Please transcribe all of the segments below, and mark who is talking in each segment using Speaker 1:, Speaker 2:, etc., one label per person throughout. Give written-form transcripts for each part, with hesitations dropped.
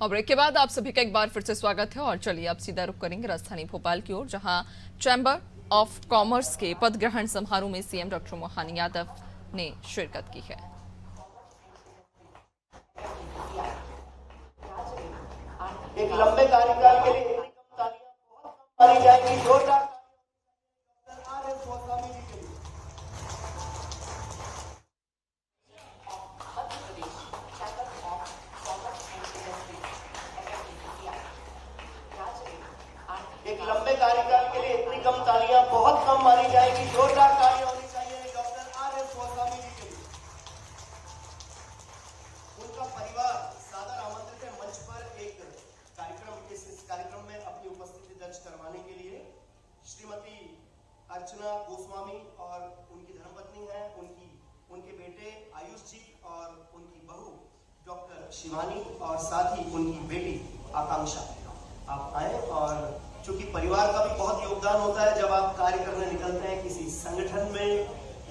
Speaker 1: और ब्रेक के बाद आप सभी का एक बार फिर से स्वागत है और चलिए अब सीधा रुख करेंगे राजधानी भोपाल की ओर, जहां चैम्बर ऑफ कॉमर्स के पद ग्रहण समारोह में सीएम डॉक्टर मोहन यादव ने शिरकत की है।
Speaker 2: एक लंबे कार्यकाल के लिए मानी जाएगी जोरदार एक लंबे कार्यकाल के लिए इतनी कम तालियां बहुत कम मानी जाएगी। जोरदार तालियां होनी चाहिए डॉक्टर आर.एस. गोस्वामी जी के लिए। उनका परिवार सादर आमंत्रित है मंच पर एक इस कार्यक्रम में अपनी उपस्थिति दर्ज करवाने के लिए। श्रीमती अर्चना गोस्वामी और उनकी धर्मपत्नी है, उनके बेटे आयुष जी और उनकी बहू डॉक्टर शिवानी और साथ ही उनकी बेटी आकांक्षा। आप आए और चूंकि परिवार का भी बहुत योगदान होता है जब आप कार्य करने निकलते हैं किसी संगठन में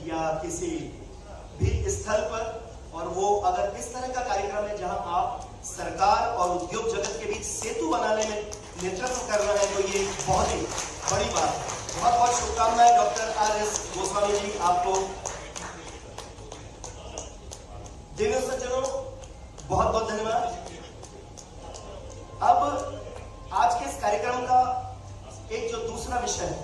Speaker 2: या किसी भी स्थल पर, और वो अगर इस तरह का कार्यक्रम है जहां आप सरकार और उद्योग जगत के बीच सेतु बनाने में नेतृत्व कर रहे हैं, तो ये बहुत ही बड़ी बात है। बहुत बहुत शुभकामनाएं डॉक्टर आर.एस. गोस्वामी जी आपको। दिव्य सज्जनों, बहुत बहुत धन्यवाद। अब आज के इस कार्यक्रम का एक जो दूसरा विषय है,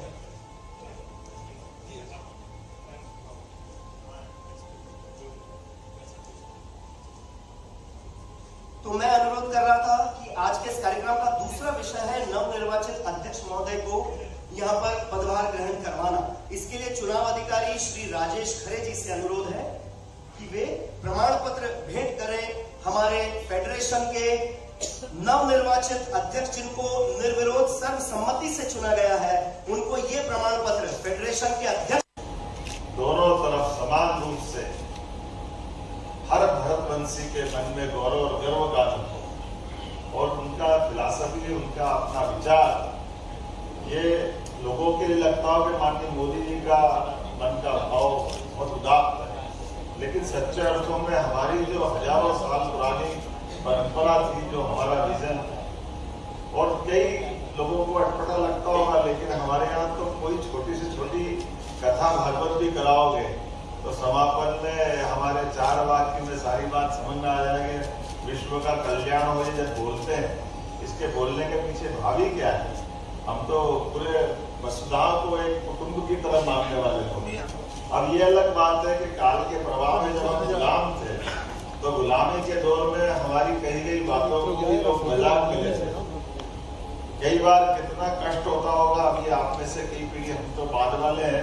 Speaker 2: तो मैं अनुरोध कर रहा था कि आज के इस कार्यक्रम का दूसरा विषय है नवनिर्वाचित अध्यक्ष महोदय को यहां पर पदभार ग्रहण करवाना। इसके लिए चुनाव अधिकारी श्री राजेश खरे जी से अनुरोध है कि वे प्रमाण पत्र भेंट करें हमारे फेडरेशन के नवनिर्वाचित अध्यक्ष जिनको निर्विरोध सर्वसम्मति से चुना गया है, उनको ये प्रमाण पत्र फेडरेशन के अध्यक्ष।
Speaker 3: दोनों तरफ समान रूप से हर भारतवंशी के मन में गौरव और गर्व का अनुभव और उनका फिलॉसफी, उनका अपना विचार, ये लोगों के लिए लगता हो कि माननीय मोदी जी का मन का भाव बहुत उदात्त है, लेकिन सच्चे अर्थों में हमारी जो हजारों साल पुरानी परंपरा थी, जो हमारा विजन, और कई लोगों को अटपटा लगता होगा, लेकिन हमारे यहाँ तो कोई छोटी से छोटी कथा भागवत भी कराओगे तो समापन में हमारे 4 वाक्य में सारी बात समझ में आ जाएगी। विश्व का कल्याण हो जब बोलते हैं, इसके बोलने के पीछे भावी क्या है? हम तो पूरे वसुधा को एक कुटुंब की तरह मानने वाले लोग। अब ये अलग बात है कि काल के प्रभाव में जब हम गुलाम थे तो गुलामी के दौर में हमारी कही गई बातों को लोग मजाक में लेते थे। कई बार कितना कष्ट होता होगा। अभी आप में से कई पीढ़ी, हम तो बाद वाले हैं,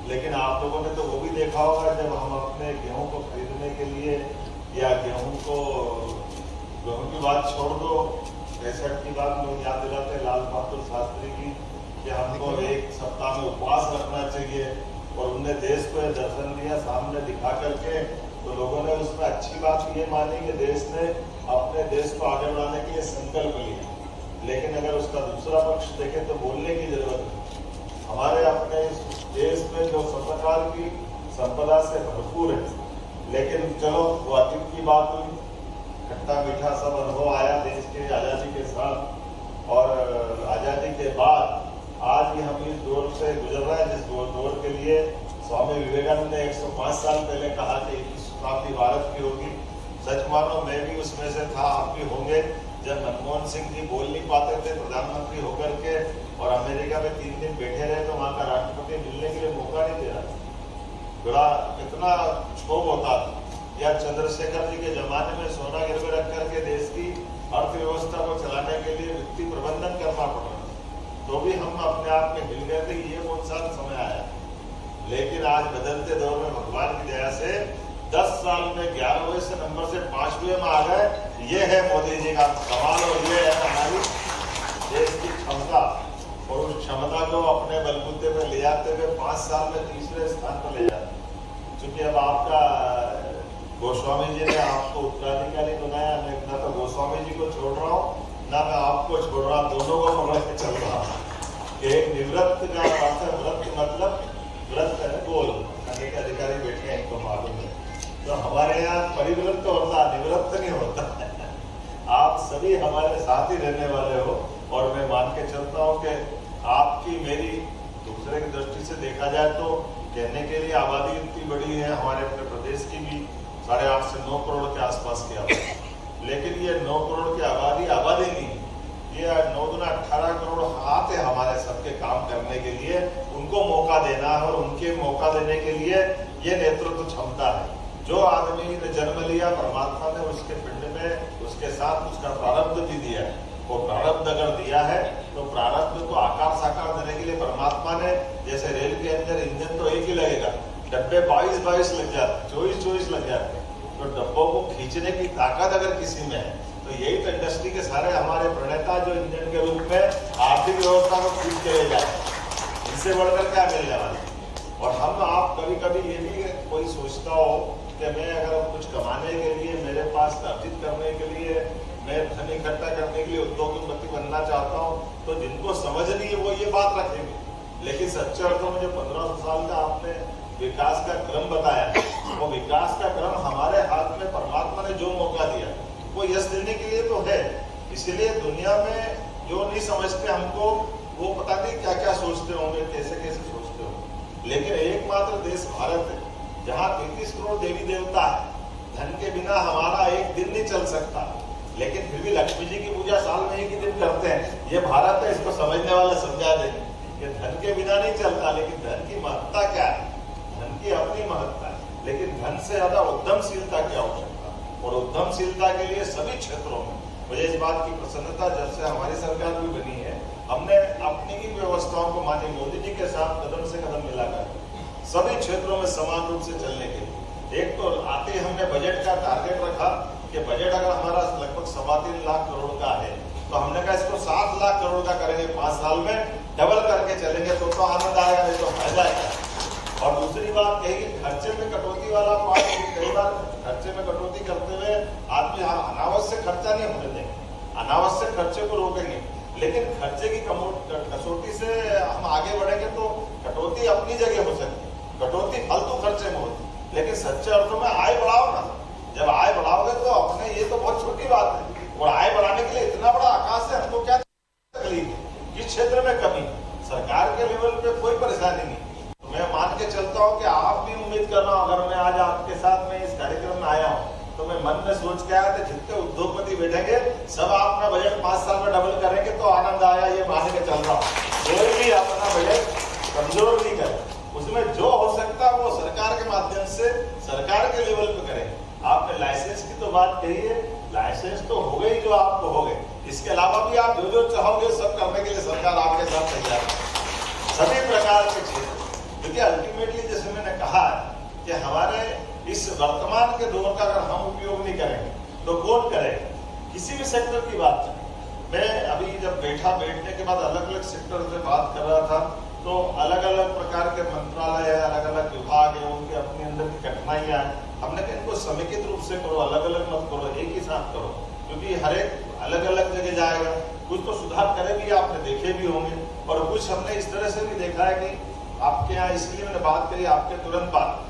Speaker 3: लेकिन आप लोगों ने तो वो भी देखा होगा जब हम अपने गेहूं को खरीदने के लिए, या गेहूं की बात छोड़ दो, 65 की बात लोग याद दिलाते लाल बहादुर शास्त्री की कि हमको एक सप्ताह में उपवास रखना चाहिए, और उनने देश को दर्शन दिया सामने दिखा करके। तो लोगों ने उसमें अच्छी बात ये मानी कि देश ने अपने देश को आगे बढ़ाने के लिए संकल्प लिया। लेकिन अगर उसका दूसरा पक्ष देखें तो बोलने की जरूरत है। हमारे अपने देश में जो सब प्रकार की संपदा से भरपूर है, लेकिन चलो वो अतीत की बात हुई। खट्टा मीठा सब अनुभव आया देश के आजादी के साथ, और आजादी के बाद आज भी हम इस दौर से गुजर रहे हैं, जिस दौर के लिए स्वामी विवेकानंद ने 105 साल पहले कहा कि शताब्दी भारत की होगी। सच मानो मैं भी उसमें से था, आप भी होंगे। जब मनमोहन सिंह जी बोल नहीं पाते थे प्रधानमंत्री होकर के, और अमेरिका में 3 दिन बैठे रहे, तो वहां का राष्ट्रपति मिलने के लिए मौका नहीं दे रहा, बड़ा कितना क्षोभ होता था। या चंद्रशेखर जी के जमाने में सोना गिरवे रख करके देश की अर्थव्यवस्था को चलाने के लिए वित्तीय प्रबंधन करना पड़ रहा, तो भी हम अपने आप में हिल गए थे। ये बहुत सारा समय आया, लेकिन आज बदलते दौर में भगवान की दया से 10 साल में 11वें से नंबर से 5वें में आ गए। ये है मोदी जी का कमाल, और ये है हमारी देश की क्षमता। और उस क्षमता को अपने बलबूते में ले जाते हुए 5 साल में 3रे स्थान पर ले जाते। चूंकि अब आपका गोस्वामी जी ने आपको उत्तराधिकारी बनाया, मैं ना तो गोस्वामी जी को छोड़ रहा हूँ, ना मैं आपको छोड़ रहा, दोनों को पकड़ के चल रहा हूँ। एक निवृत्त का अर्थ है, व्रत मतलब व्रत है गोल, अनेक अधिकारी बैठे हैं इनको मालूम है। तो हमारे यहाँ परिवृत्त होता, निवृत्त नहीं होता। आप सभी हमारे साथ ही रहने वाले हो, और मैं मान के चलता हूँ कि आपकी मेरी दूसरे की दृष्टि से देखा जाए तो कहने के लिए आबादी इतनी बड़ी है हमारे अपने प्रदेश की भी 8.5 से 9 करोड़ के आसपास की आबादी, लेकिन ये 9 करोड़ की आबादी नहीं, ये 9 दूना 18 करोड़ हाथ है हमारे सबके काम करने के लिए। उनको मौका देना है, और उनके मौका देने के लिए ये नेतृत्व क्षमता है। जो आदमी ने जन्म लिया, परमात्मा ने उसके पिंड में उसके साथ उसका प्रारब्ध भी दिया है। वो प्रारब्ध अगर दिया है तो प्रारब्ध को आकार साकार देने के लिए परमात्मा ने, जैसे रेल के अंदर इंजन तो एक ही लगेगा, डब्बे 22 लग जाते, 24 लग जाते, तो डब्बों को खींचने की ताकत अगर किसी में है तो यही तो इंडस्ट्री के सारे हमारे प्रणेता जो इंजन के रूप में आर्थिक व्यवस्था को खींच के ले जाए, इनसे बढ़कर क्या मिलने वाला। और हम आप कभी कभी ये भी कोई सोचता हो कि मैं अगर कुछ कमाने के लिए, मेरे पास अर्जित करने के लिए, मैं धन इकट्ठा करने के लिए उद्योगपति बनना चाहता हूँ, तो जिनको समझ नहीं है वो ये बात रखेंगे। लेकिन सच्चे अर्थों में जो 15 साल का आपने विकास का क्रम बताया, वो विकास का क्रम हमारे हाथ में परमात्मा ने जो मौका दिया वो यश देने के लिए तो है। इसलिए दुनिया में जो नहीं समझते हमको, वो पता नहीं क्या क्या सोचते होंगे, कैसे कैसे सोचते होंगे, लेकिन एकमात्र देश भारत है जहाँ 33 करोड़ देवी देवता है। धन के बिना हमारा एक दिन नहीं चल सकता, लेकिन फिर भी लक्ष्मी जी की पूजा साल में एक ही दिन करते हैं। ये भारत है, इसको समझने वाले समझा देंगे कि धन के बिना नहीं चलता, लेकिन धन की महत्ता क्या है, धन की अपनी महत्ता है, लेकिन धन से ज्यादा उद्यमशीलता की आवश्यकता, और उद्यमशीलता के लिए सभी क्षेत्रों में मुझे इस बात की प्रसन्नता, जब से हमारी सरकार भी बनी है, हमने अपनी ही व्यवस्थाओं को माननीय मोदी जी के साथ कदम से कदम मिलाकर सभी क्षेत्रों में समान रूप से चलने के लिए, एक तो आते ही हमने बजट का टारगेट रखा कि बजट अगर हमारा लगभग 3.25 लाख करोड़ का है, तो हमने कहा इसको 7 लाख करोड़ का करेंगे, 5 साल में डबल करके चलेंगे, तो आनंद आएगा, नहीं तो फायदा है। और दूसरी बात कही कि खर्चे में कटौती वाला पार्ट, कई बार खर्चे में कटौती करते हुए आदमी अनावश्यक खर्चा नहीं होने देंगे, अनावश्यक खर्चे को रोकेंगे, लेकिन खर्चे की कसौटी से हम आगे बढ़ेंगे तो कटौती अपनी जगह हो सकती है, कटौती फालतू खर्चे में होती, लेकिन सच्चे अर्थों में आय बढ़ाओ ना। जब आय बढ़ाओगे तो अपने, ये तो बहुत छोटी बात है, और आय बढ़ाने के लिए इतना बड़ा आकाश है, हमको क्या तकलीफ है, किस क्षेत्र में कमी, सरकार के लेवल पे कोई परेशानी नहीं। तो मैं मान के चलता हूँ कि आप भी उम्मीद कर रहा हूँ, अगर मैं आज आपके साथ में इस कार्यक्रम में आया हूँ तो मैं मन में सोच के आया था जितने उद्योगपति बैठेंगे सब अपना बजट 5 साल में डबल करेंगे तो आनंद आया, ये मान के चल रहा हूँ। कोई भी अपना बजट कमजोर नहीं करे, उसमें जो हो सकता है वो सरकार के माध्यम से सरकार के लेवल पे करें। आपने लाइसेंस की तो बात कही है, लाइसेंस तो हो गई जो आपको हो गए, इसके अलावा भी आप जो जो चाहोगे सब करने के लिए सरकार आपके साथ तैयार है, सभी प्रकार के क्षेत्र। क्योंकि अल्टीमेटली जैसे मैंने कहा कि हमारे इस वर्तमान के दौर का अगर हम उपयोग नहीं करेंगे तो कौन करेगा, किसी भी सेक्टर की बात करें। मैं अभी जब बैठने के बाद अलग अलग सेक्टर से बात कर रहा था, तो अलग अलग प्रकार के मंत्रालय है, अलग अलग विभाग है, उनके अपने अंदर की कठिनाइयां हैं। हमने कहा इनको समेकित रूप से करो, अलग अलग मत करो, एक ही साथ करो, क्योंकि हर एक अलग अलग जगह जाएगा। कुछ तो सुधार करे भी, आपने देखे भी होंगे, और कुछ हमने इस तरह से भी देखा है कि आपके यहाँ, इसलिए मैंने बात करी आपके तुरंत बाद